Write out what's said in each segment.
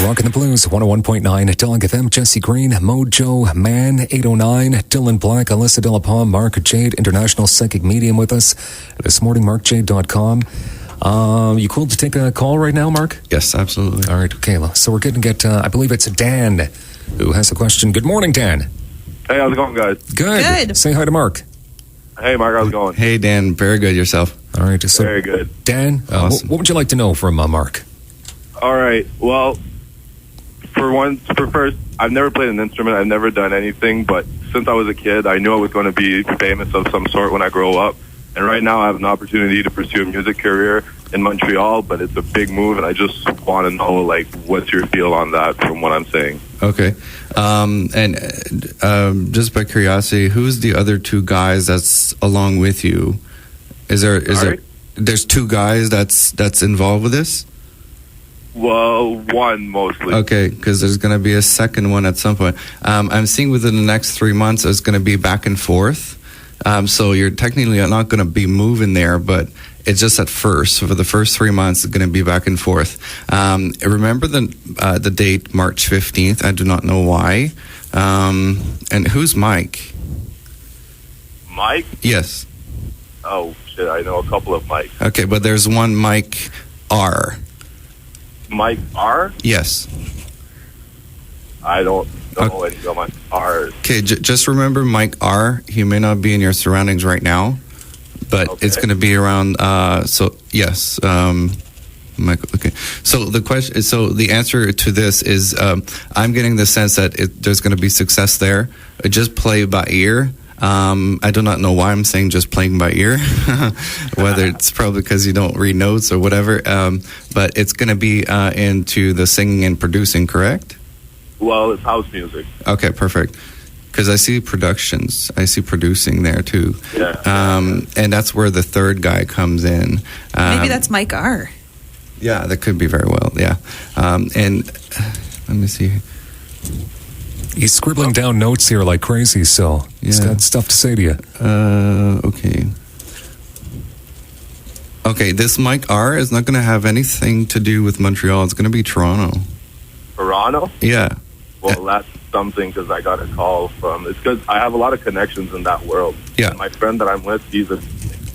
Rockin' the Blues, 101.9 Dog FM, Jesse Green, Mojo, Man, 809, Dylan Black, Alyssa Delapalm, Marc Jade, International Psychic Medium with us this morning, marcjade.com. You cool to take a call right now, Mark? Yes, absolutely. All right, okay. So we're going to get, I believe it's Dan who has a question. Good morning, Dan. Hey, how's it going, guys? Good. Say hi to Mark. Hey, Mark, how's it going? Hey, Dan. Very good. Yourself? All right. So, very good. Dan, Awesome. what would you like to know from Mark? All right. Well, for first, I've never played an instrument. I've never done anything. But since I was a kid, I knew I was going to be famous of some sort when I grow up. And right now, I have an opportunity to pursue a music career in Montreal. But it's a big move, and I just want to know, like, what's your feel on that from what I'm saying? Okay. Just by curiosity, who's the other two guys that's along with you? There's two guys that's involved with this? Well, one mostly. Okay, because there's going to be a second one at some point. I'm seeing within the next 3 months, it's going to be back and forth. So you're technically not going to be moving there, but it's just at first. So for the first 3 months, it's going to be back and forth. Remember the date, March 15th. I do not know why. And who's Mike? Mike? Yes. Oh, shit, I know a couple of Mikes. Okay, but there's one Mike R. Mike R? Yes. I don't know any of Mike R's. Okay, just remember Mike R. He may not be in your surroundings right now, but it's going to be around. So yes, Michael. Okay. So the answer to this is, I'm getting the sense that there's going to be success there. Just play by ear. I do not know why I'm saying just playing by ear, whether it's probably because you don't read notes or whatever. But it's going to be into the singing and producing, correct? Well, it's house music. Okay, perfect. Because I see productions. I see producing there, too. Yeah. And that's where the third guy comes in. Maybe that's Mike R. Yeah, that could be very well, yeah. And let me see. He's scribbling down notes here like crazy, so he's got stuff to say to you. Okay. Okay, this Mike R is not going to have anything to do with Montreal. It's going to be Toronto. Toronto? Yeah. Well, that's something because I got a call from. It's because I have a lot of connections in that world. Yeah. And my friend that I'm with, he's an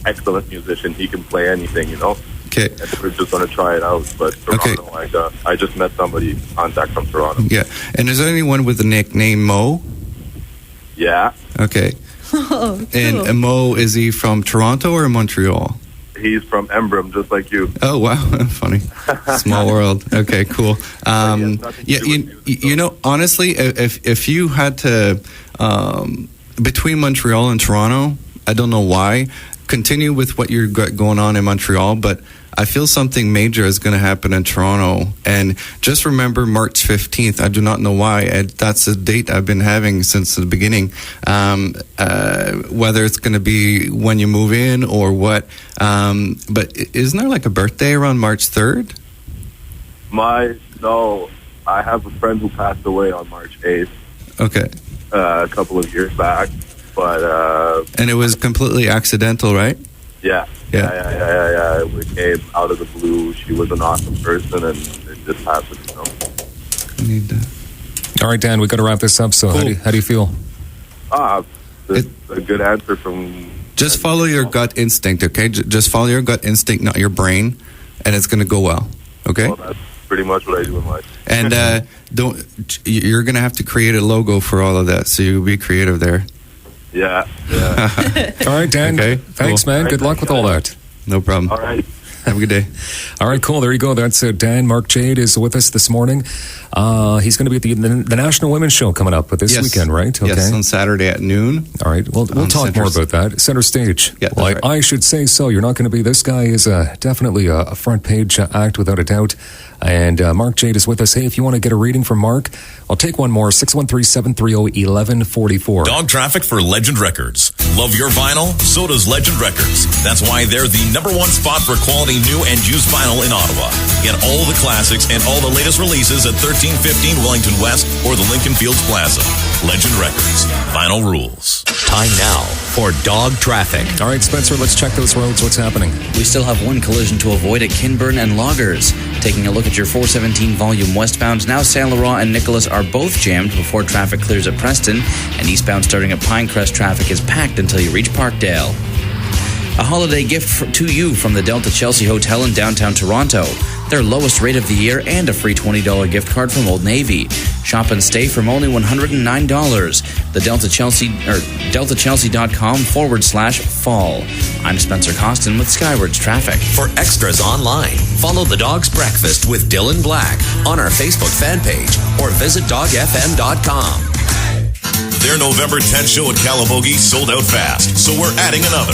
excellent musician. He can play anything, you know. Okay. And we're just going to try it out. But Toronto, I just met somebody contact from Toronto. Yeah. And is there anyone with the nickname Mo? Yeah. Okay. Oh, cool. And Mo, is he from Toronto or Montreal? He's from Embrun, just like you. Oh, wow. Funny. Small world. Okay, cool. You know, honestly, if you had to, between Montreal and Toronto, I don't know why, continue with what you're got going on in Montreal, but I feel something major is going to happen in Toronto. And just remember March 15th. I do not know why. That's a date I've been having since the beginning. Whether it's going to be when you move in or what. But isn't there like a birthday around March 3rd? No, I have a friend who passed away on March 8th. Okay. A couple of years back. But and it was completely accidental, right? Yeah. It came out of the blue. She was an awesome person, and it just happened, you know. All right, Dan, we got to wrap this up. So cool. how do you feel? It's a good answer from. Just follow your gut instinct, okay? Just follow your gut instinct, not your brain, and it's going to go well, okay? Well, that's pretty much what I do in life. And you're going to have to create a logo for all of that, so you'll be creative there. Yeah. All right, Dan. Okay, thanks, cool. man. Good luck with all that. No problem. All right. Have a good day. All right, cool. There you go. That's Dan. Marc Jade is with us this morning. He's going to be at the National Women's Show coming up this weekend, right? Okay. Yes, on Saturday at noon. All right. We'll talk more about that. Center stage. Yeah, well, right. I should say so. You're not going to be. This guy is definitely a front page act without a doubt. And Marc Jade is with us. Hey, if you want to get a reading from Mark, I'll take one more. 613-730-1144. Dog traffic for Legend Records. Love your vinyl? So does Legend Records. That's why they're the #1 spot for quality new and used vinyl in Ottawa. Get all the classics and all the latest releases at 1315 Wellington West or the Lincoln Fields Plaza. Legend Records. Vinyl rules. Time now for dog traffic. All right, Spencer, let's check those roads. What's happening? We still have one collision to avoid at Kinburn and Loggers. Taking a look at your 417 volume westbound, now Saint Laurent and Nicholas are both jammed before traffic clears at Preston, and eastbound starting at Pinecrest traffic is packed until you reach Parkdale. A holiday gift to you from the Delta Chelsea Hotel in downtown Toronto. Their lowest rate of the year and a free $20 gift card from Old Navy. Shop and stay from only $109. The Delta Chelsea or deltachelsea.com/fall. I'm Spencer Costin with Skywards Traffic. For extras online, follow The Dog's Breakfast with Dylan Black on our Facebook fan page or visit dogfm.com. Their November 10th show at Calabogie sold out fast, so we're adding another.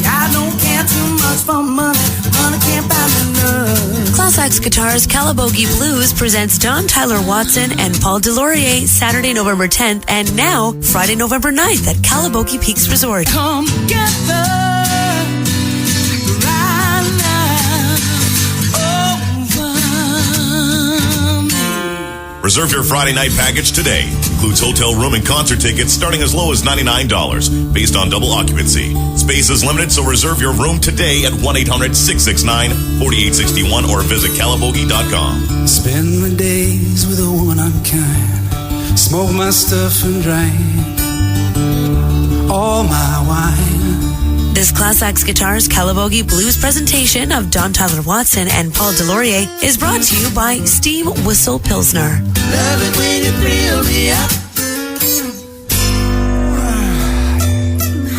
I don't care too much for money. Money can't buy me love. Class X Guitars Calabogie Blues presents Don Tyler Watson and Paul Delorier Saturday, November 10th, and now Friday, November 9th at Calabogie Peaks Resort. Come together right now over me. Reserve your Friday night package today. Includes hotel room and concert tickets starting as low as $99 based on double occupancy. Space is limited, so reserve your room today at 1-800-669-4861 or visit calabogie.com. Spend my days with a woman unkind. Smoke my stuff and drink all my wine. This Class X Guitars Calabogie Blues presentation of Don Tyler Watson and Paul Delorier is brought to you by Steve Whistle Pilsner. Love it when you thrill me up.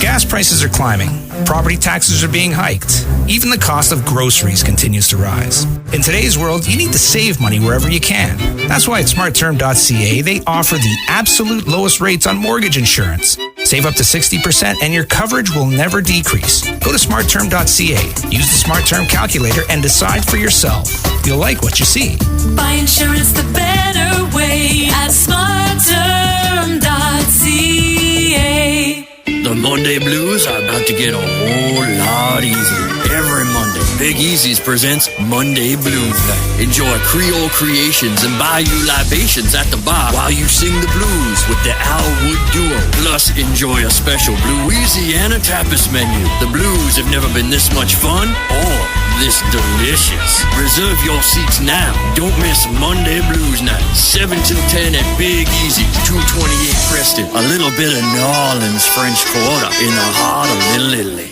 Gas prices are climbing. Property taxes are being hiked. Even the cost of groceries continues to rise. In today's world, you need to save money wherever you can. That's why at smartterm.ca, they offer the absolute lowest rates on mortgage insurance. Save up to 60% and your coverage will never decrease. Go to smartterm.ca, use the Smart Term calculator, and decide for yourself. You'll like what you see. Buy insurance the better way at smartterm.ca. The Monday Blues are about to get a whole lot easier. Every Monday, Big Easy's presents Monday Blues Night. Enjoy Creole creations and Bayou libations at the bar while you sing the blues with the Alwood Duo. Plus, enjoy a special Louisiana tapas menu. The blues have never been this much fun or this delicious. Reserve your seats now. Don't miss Monday Blues Night, 7 till 10 at Big Easy, 228 Preston. A little bit of New Orleans French Quarter in the heart of Little Italy.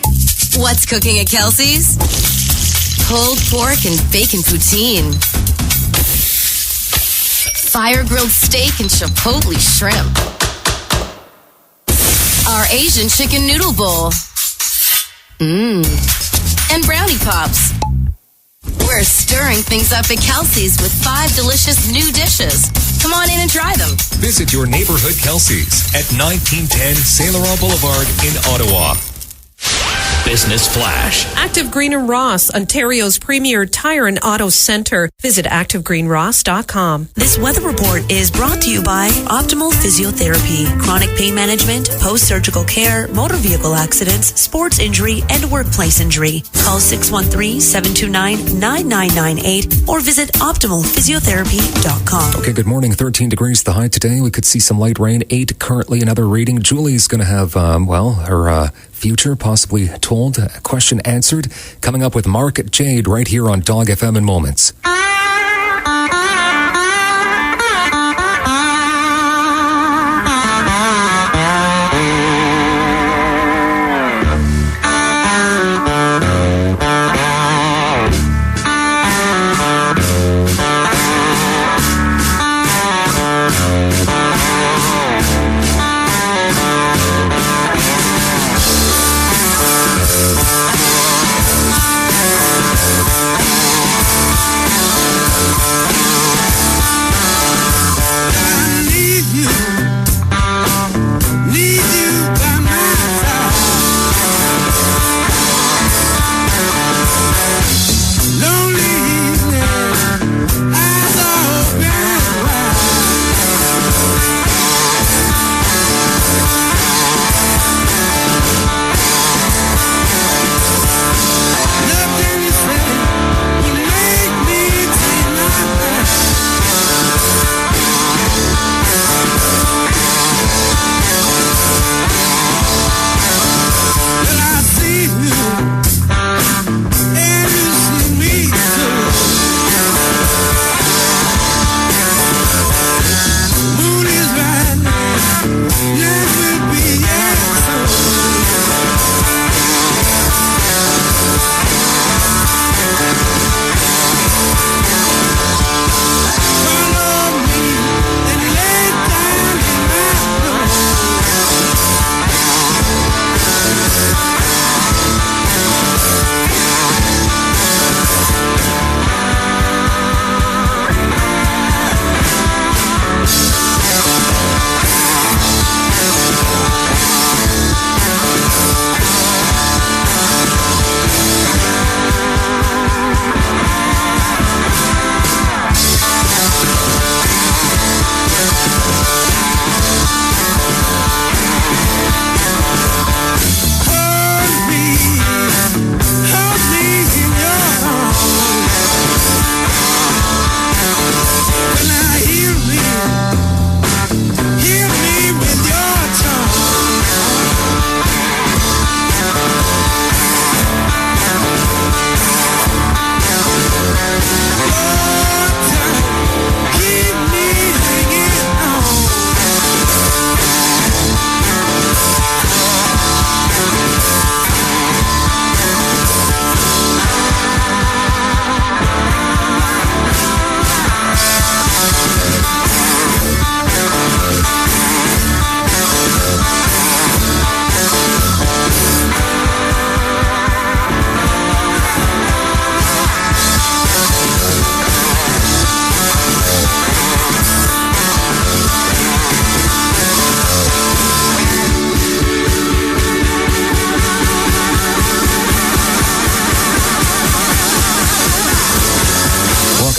What's cooking at Kelsey's? Pulled pork and bacon poutine. Fire-grilled steak and chipotle shrimp. Our Asian chicken noodle bowl. And brownie pops. We're stirring things up at Kelsey's with 5 delicious new dishes. Come on in and try them. Visit your neighborhood Kelsey's at 1910 Saint Laurent Boulevard in Ottawa. Business Flash. Active Green and Ross, Ontario's premier tire and auto center. Visit activegreenross.com. This weather report is brought to you by Optimal Physiotherapy, chronic pain management, post-surgical care, motor vehicle accidents, sports injury, and workplace injury. Call 613-729-9998 or visit optimalphysiotherapy.com. Okay, good morning. 13 degrees the high today. We could see some light rain. 8 currently another reading. Julie's going to have, her future possibly told, question answered. Coming up with Marc Jade right here on Dog FM in moments.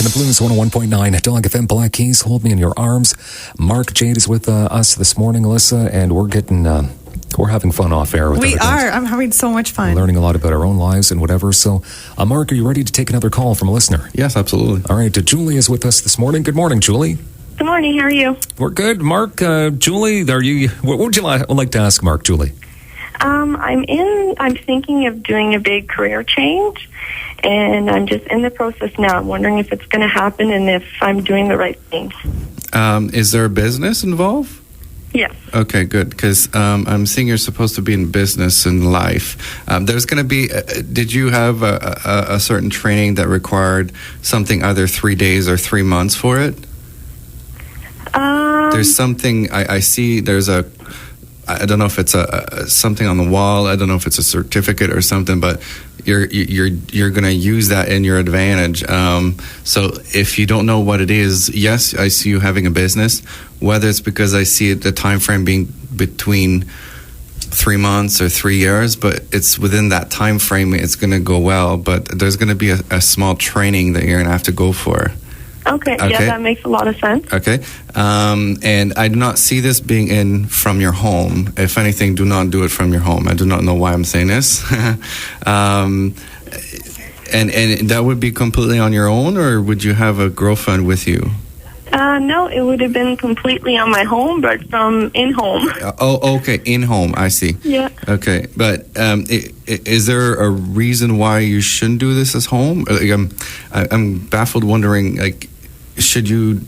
Rockin' the Blues, 101.9 Dog FM Black Keys. Hold me in your arms. Marc Jade is with us this morning, Alyssa, and we're having fun off air with We everything. are. I'm having so much fun. Learning a lot about our own lives and whatever. So, Mark, are you ready to take another call from a listener? Yes, absolutely. All right. Julie is with us this morning. Good morning, Julie. Good morning. How are you? We're good. Mark, Julie, what would you like to ask Mark, Julie? I'm thinking of doing a big career change, and I'm just in the process now. I'm wondering if it's going to happen and if I'm doing the right thing. Is there a business involved? Yes. Okay, good. Because I'm seeing you're supposed to be in business and life. There's going to be. Did you have a certain training that required something either 3 days or 3 months for it? There's something I see. There's a. I don't know if it's something on the wall. I don't know if it's a certificate or something, but you're going to use that in your advantage. So if you don't know what it is, yes, I see you having a business. Whether it's because I see the time frame being between 3 months or 3 years, but it's within that time frame, it's going to go well. But there's going to be a small training that you're going to have to go for. Okay. Yeah, that makes a lot of sense. Okay. And I do not see this being in from your home. If anything, do not do it from your home. I do not know why I'm saying this. And that would be completely on your own, or would you have a girlfriend with you? No, it would have been completely on my home, but from in-home. Okay. In-home. I see. Yeah. Okay. But is there a reason why you shouldn't do this at home? I'm baffled wondering, like, should you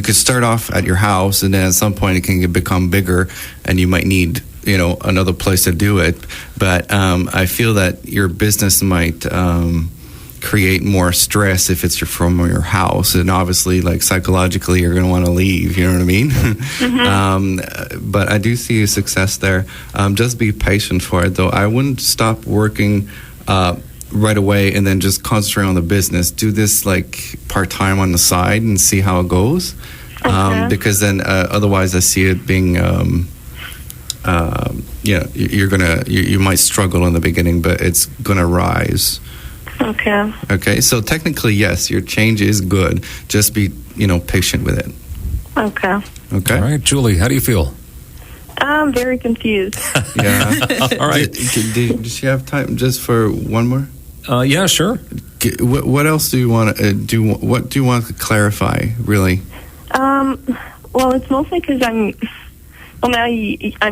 could start off at your house, and then at some point it can become bigger, and you might need, another place to do it. But I feel that your business might create more stress if it's from your house, and obviously, like, psychologically, you're going to want to leave. You know what I mean? Mm-hmm. But I do see a success there. Just be patient for it, though. I wouldn't stop working right away and then just concentrate on the business. Do this like part-time on the side and see how it goes. Because then otherwise I see it being you might struggle in the beginning, but it's gonna rise. Okay, so technically, yes, your change is good. Just be patient with it. Okay. All right, Julie, how do you feel? I'm very confused. Yeah. All right. Does she have time just for one more? Yeah, sure. What else do you want to do? What do you want to clarify, really? Well, it's mostly because I'm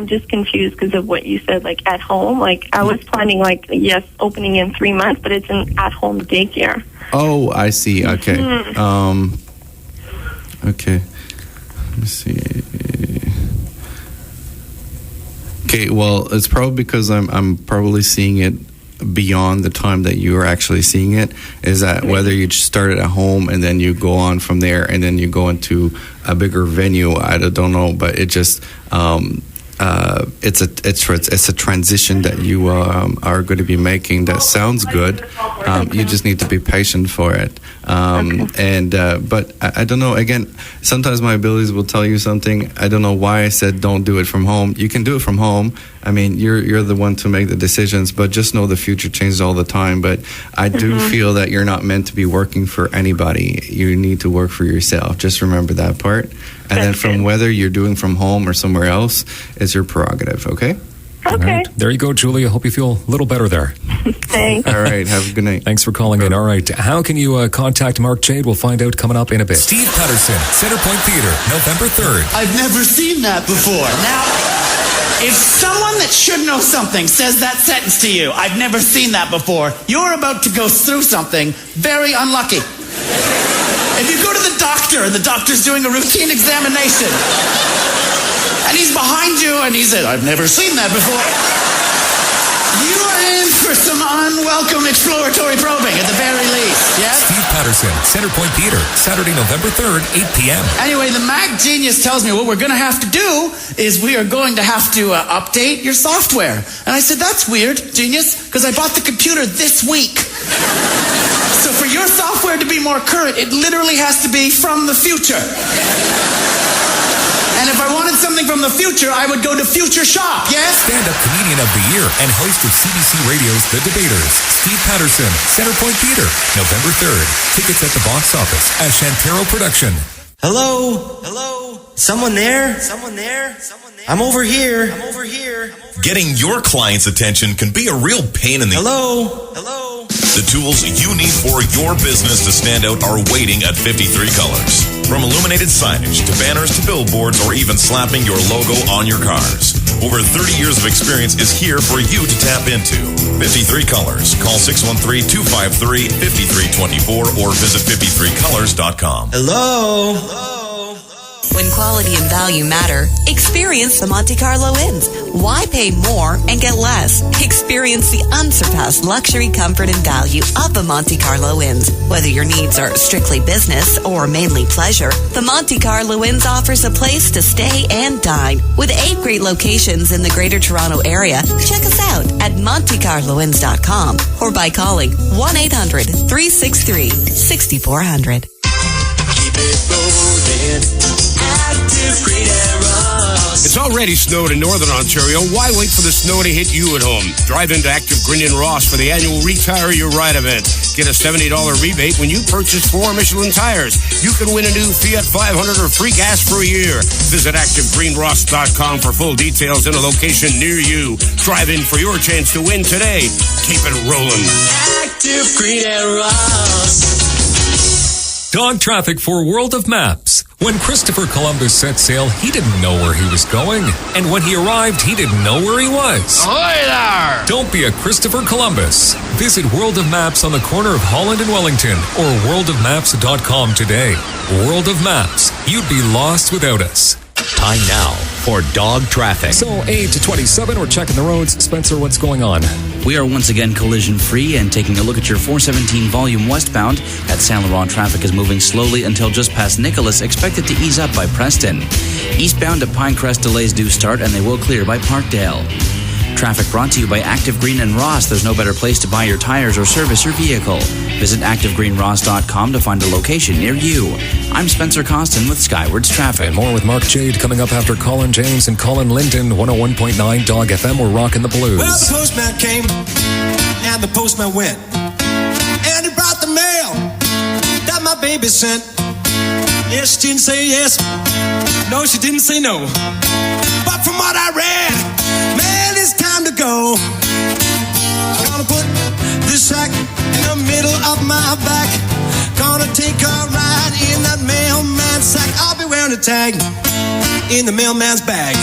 just confused because of what you said, like, at home. Like, I was planning, like, yes, opening in 3 months, but it's an at-home daycare. Oh, I see. Okay. Mm-hmm. Okay. Let me see. Okay, well, it's probably because I'm probably seeing it beyond the time that you are actually seeing it. Is that whether you start it at home and then you go on from there and then you go into a bigger venue? I don't know, but it just it's a transition that you are going to be making. That sounds good. You just need to be patient for it. But I don't know. Again, sometimes my abilities will tell you something. I don't know why I said don't do it from home. You can do it from home. I mean, you're the one to make the decisions, but just know the future changes all the time. But I do feel that you're not meant to be working for anybody. You need to work for yourself. Just remember that part. And then from whether you're doing from home or somewhere else, it's your prerogative, okay? Okay. Right. There you go, Julie. I hope you feel a little better there. Thanks. All right. Have a good night. Thanks for calling in. All right. How can you contact Marc Jade? We'll find out coming up in a bit. Steve Patterson, Centerpoint Theater, November 3rd. I've never seen that before. Now, if someone that should know something says that sentence to you, I've never seen that before, you're about to go through something very unlucky. If you go to the doctor and the doctor's doing a routine examination, and he's behind you and he said, I've never seen that before, you are in for some unwelcome exploratory probing at the very least, yes? Steve Patterson, Centerpoint Theater, Saturday, November 3rd, 8 p.m. Anyway, the Mac Genius tells me what we're going to have to do is we are going to have to update your software. And I said, that's weird, Genius, because I bought the computer this week. So for your software to be more current, it literally has to be from the future. And if I wanted something from the future, I would go to Future Shop, yes? Stand-up comedian of the year and host of CBC Radio's The Debaters, Steve Patterson, Centerpoint Theater, November 3rd. Tickets at the box office at Shantero Production. Hello? Hello? Someone there? Someone there? I'm over here. I'm over here. Getting your client's attention can be a real pain in the... Hello? Hello? The tools you need for your business to stand out are waiting at 53 Colors. From illuminated signage to banners to billboards or even slapping your logo on your cars. Over 30 years of experience is here for you to tap into. 53 Colors. Call 613-253-5324 or visit 53colors.com. Hello? When quality and value matter, experience the Monte Carlo Inns. Why pay more and get less? Experience the unsurpassed luxury, comfort, and value of the Monte Carlo Inns. Whether your needs are strictly business or mainly pleasure, the Monte Carlo Inns offers a place to stay and dine. With 8 great locations in the Greater Toronto Area, check us out at montecarloinns.com or by calling 1-800-363-6400. Keep it rolling. Active Green and Ross. It's already snowed in Northern Ontario. Why wait for the snow to hit you at home? Drive into Active Green and Ross for the annual Retire Your Ride event. Get a $70 rebate when you purchase 4 Michelin tires. You can win a new Fiat 500 or free gas for a year. Visit ActiveGreenRoss.com for full details and a location near you. Drive in for your chance to win today. Keep it rolling. Active Green and Ross. Dog traffic for World of Maps. When Christopher Columbus set sail, he didn't know where he was going. And when he arrived, he didn't know where he was. Ahoy there! Don't be a Christopher Columbus. Visit World of Maps on the corner of Holland and Wellington or worldofmaps.com today. World of Maps. You'd be lost without us. Time now for dog traffic. So 8 to 27, we're checking the roads. Spencer, what's going on? We are once again collision free and taking a look at your 417 volume westbound. At Saint Laurent, traffic is moving slowly until just past Nicholas, expected to ease up by Preston. Eastbound at Pinecrest, delays do start and they will clear by Parkdale. Traffic brought to you by Active Green and Ross. There's no better place to buy your tires or service your vehicle. Visit ActiveGreenRoss.com to find a location near you. I'm Spencer Costin with Skywards Traffic. And more with Marc Jade coming up after Colin James and Colin Linden, 101.9 Dog FM. We're rocking the blues. Well, the postman came and the postman went, and he brought the mail that my baby sent. Yes, she didn't say yes. No, she didn't say no. But from what I read, man, it's time to go. Gonna put this sack in the middle of my back. Gonna take a ride in that mailman's sack. I'll be wearing a tag in the mailman's bag.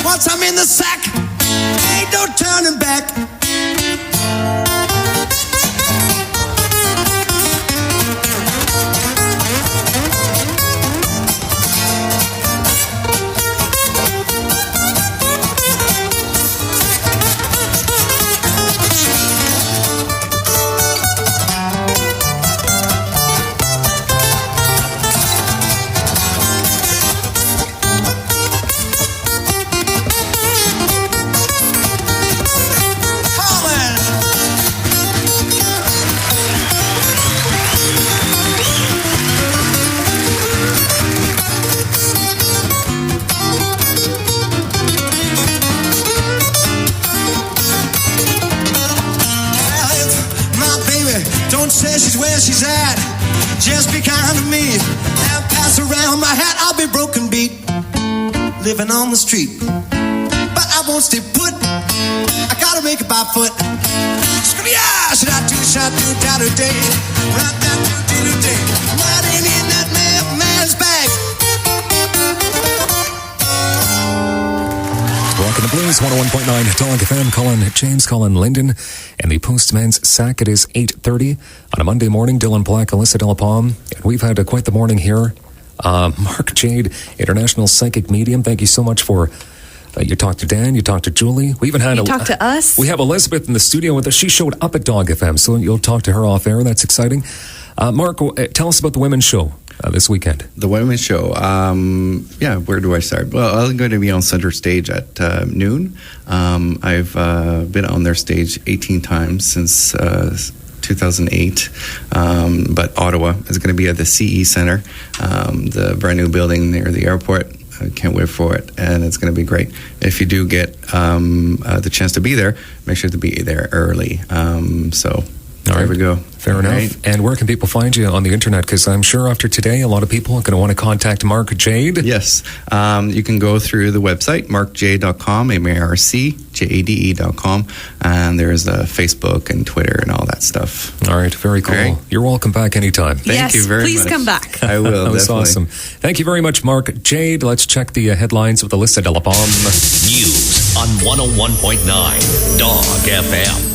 Once I'm in the sack, ain't no turning back. She's at, just be kind to me and pass around my hat. I'll be broken beat, living on the street, but I won't stay put. I gotta make it by foot. Yeah, should I do that day? Right that day. Riding in that mailman's bag. Rockin' the Blues, 101.9 Dog FM. Colin James, Colin Linden, and the Postman's Sack. It is 8:30 on a Monday morning. Dylan Black, Alyssa Delapalme, and we've had quite the morning here. Marc Jade, international psychic medium. Thank you so much for. You talked to Dan, you talked to Julie. We even had you talked to us. We have Elizabeth in the studio with us. She showed up at Dog FM, so you'll talk to her off air. That's exciting. Mark, tell us about the women's show this weekend. The women's show. Where do I start? Well, I'm going to be on center stage at noon. I've been on their stage 18 times since 2008. But Ottawa is going to be at the CE Center, the brand new building near the airport. I can't wait for it, and it's going to be great. If you do get the chance to be there, make sure to be there early. There we go. Fair enough. Right. And where can people find you on the internet? Because I'm sure after today, a lot of people are going to want to contact Marc Jade. Yes. You can go through the website, marcjade.com, marcjade.com, and there's Facebook and Twitter and all that stuff. All right. Very cool. Right. You're welcome back anytime. Thank you very much. Please come back. I will, That was definitely. awesome. Thank you very much, Marc Jade. Let's check the headlines of the Lista de la Pomme. News on 101.9 Dog FM.